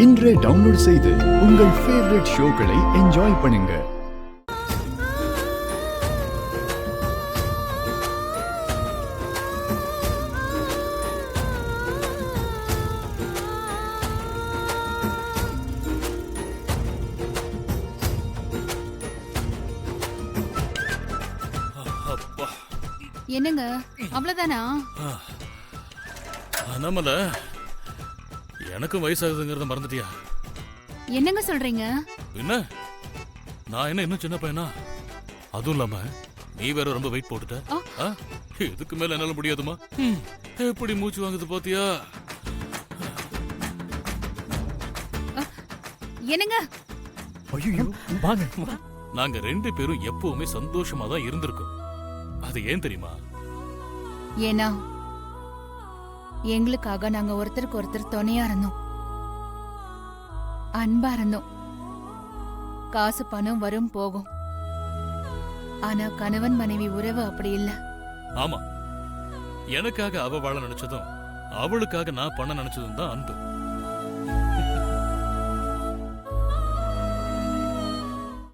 இன்றே டவுன்லோட் செய்து உங்கள் ஃபேவரட் ஷோக்களை என்ஜாய் பண்ணுங்க. என்னங்க அவ்வளவுதானா? அனமல, எனக்கும் வயசாகுதுங்கிறத மறந்துட்டியா? என்னங்க சொல்றீங்க? என்ன, நான் என்ன இன்னும் சின்ன பையனா? அதுவும் இல்லாம நீ வேற ரொம்ப வெயிட் போட்டுட்ட. இதுக்கு மேல என்னால முடியாதுமா. எப்படி மூச்சு வாங்குது பாத்தியா? என்னங்க? நாங்க ரெண்டு பேரும் எப்பவுமே சந்தோஷமா தான் இருந்திருக்கோம். அது ஏன் தெரியுமா? ஏன்னா எங்களுக்காக நாங்க ஒருத்தருக்கு ஒருத்தர் துணையா இருந்தோம், அன்பா இருந்தோம். காசு பணம் வரும் போகும், ஆனா கணவன் மனைவி உறவு அப்படி இல்ல. ஆமா, எனக்காக அவ வாழ நினைச்சதும் அவளுக்காக நான் பண்ண நினைச்சதும் தான் அன்பு.